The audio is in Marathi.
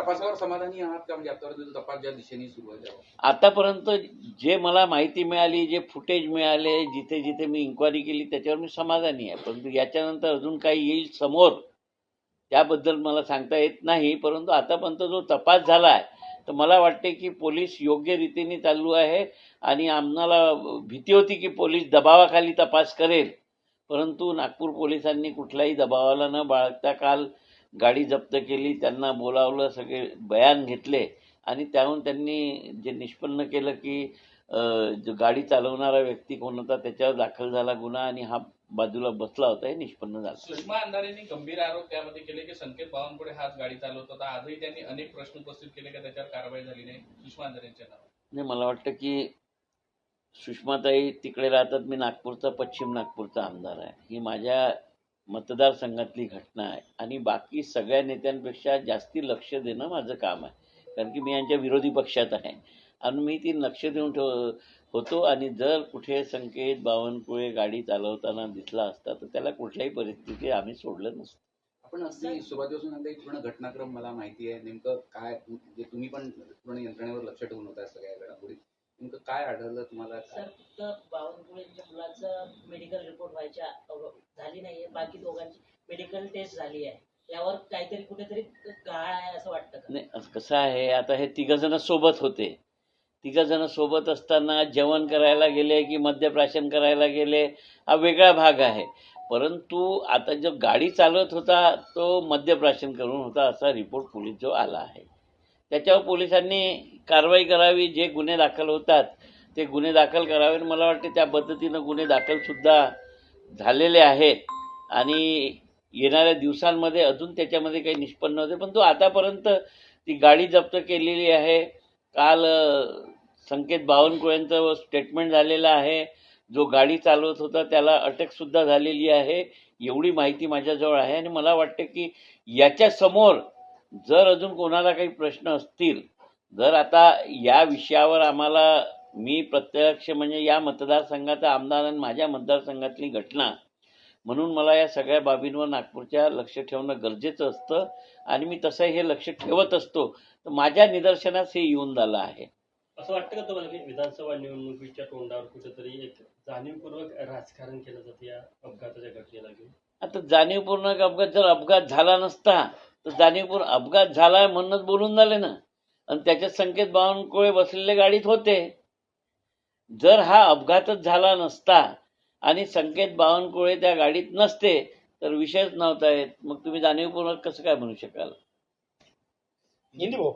तपासावर समाधानी आहात का? म्हणजे आतापर्यंत तपास ज्या दिशेने सुरू आहे त्यावर. आतापर्यंत जे मला माहिती मिळाली, जे फुटेज मिळाले, जिथे जिथे मी इन्क्वायरी केली त्याच्यावर मी समाधानी आहे. परंतु याच्यानंतर अजून काही येईल समोर त्याबद्दल मला सांगता येत नाही. परंतु आतापर्यंत जो तपास झाला आहे तर मला वाटते की पोलीस योग्य रीतीने चालू आहे आणि आम्हाला भीती होती की पोलीस दबावाखाली तपास करेल, परंतु नागपूर पोलिसांनी कुठल्याही दबावाला न बाळगता काल गाडी जप्त केली, त्यांना बोलावलं, सगळे बयान घेतले आणि त्याहून त्यांनी जे निष्पन्न केलं की जो गाडी चालवणारा व्यक्ती कोण होता त्याच्यावर दाखल झाला गुन्हा आणि हा बाजूला बसला होता हे निष्पन्न झालं. सुषमा अंधारेंनी गंभीर आरोप त्यामध्ये केले की संकेत बावनकुळे हाच गाडी चालवत होता. आजही त्यांनी अनेक प्रश्न उपस्थित केले की त्याच्यावर कारवाई झाली नाही सुषमा अंधारेंच्या नावावर. नाही, मला वाटतं की सुषमाताई तिकडे राहतात, मी नागपूरचा, पश्चिम नागपूरचा आमदार आहे. ही माझ्या मतदारसंघातली घटना आहे आणि बाकी सगळ्या नेत्यांपेक्षा जास्ती लक्ष देणं माझं काम आहे, कारण की मी यांच्या विरोधी पक्षात आहे आणि मी ती लक्ष देऊन होतो. आणि जर कुठे संकेत बावनकुळे गाडी चालवताना दिसला असता तर त्याला कुठल्याही परिस्थितीत आम्ही सोडलं नसतं. आपण अगदी सुरुवातीपासून आता एक पूर्ण घटनाक्रम मला माहिती आहे. नेमकं काय म्हणजे तुम्ही पण पूर्ण यंत्रणेवर लक्ष ठेवून होता सगळ्या घडामोडी. नेमकं काय आढळलं तुम्हाला? सर, फक्त बावनकुळेंच्या मुलाचं मेडिकल रिपोर्ट व्हायच्या झाली नाहीये, बाकी दोघांची मेडिकल टेस्ट झाली आहे. यावर काहीतरी कुठेतरी गहाळ आहे असं वाटतं का? नाही, कसं आहे, आता हे तिघजण सोबत होते. तिघजण सोबत असताना जेवण करायला गेले की मद्यप्राशन करायला गेले हा वेगळा भाग आहे. परंतु आता जो गाडी चालवत होता तो मद्यप्राशन करून होता असा रिपोर्ट पोलीस जो आला आहे, त्याच्यावर पोलिसांनी कारवाई करावी. जे गुन्हे दाखल होतात ते गुन्हे दाखल करावे. मला वाटते त्या पद्धतीनं गुन्हे दाखलसुद्धा झालेले आहेत आणि येणाऱ्या दिवसांमध्ये अजून त्याच्यामध्ये काही निष्पन्न होते. पण तो आतापर्यंत ती गाडी जप्त केलेली आहे. काल संकेत बावनकुळेंचं स्टेटमेंट झालेलं आहे. जो गाडी चालवत होता त्याला अटकसुद्धा झालेली आहे. एवढी माहिती माझ्याजवळ आहे आणि मला वाटतं की याच्यासमोर जर अजून कोणाला काही प्रश्न असतील, जर आता या विषयावर आम्हाला, मी प्रत्यक्ष म्हणजे या मतदारसंघाचा आमदार आणि माझ्या मतदारसंघातली घटना म्हणून मला या सगळ्या बाबींवर नागपूरच्या लक्ष ठेवणं गरजेचं असतं आणि मी तसं हे लक्ष ठेवत असतो. तर माझ्या निदर्शनास हे येऊन झालं आहे. असं वाटतं का तुम्हाला की विधानसभा निवडणुकीच्या तोंडावर कुठेतरी एक जाणीवपूर्वक राजकारण केलं जातं या अपघाताच्या घटनेला घेऊन? आता जाणीवपूर्वक अपघात, जर अपघात झाला नसता तर जाणीवपूर्वक अपघात झाला म्हणूनच बोलून झाले ना. आणि त्याच्यात संकेत बावनकुळे बसलेले गाडीत होते. जर हा अपघातच झाला नसता आणि संकेत बावनकुळे त्या गाडीत नसते तर विषयच नव्हता येत. मग तुम्ही जाणीवपूर्वक कसं काय म्हणू शकाल? हिंदी भाऊ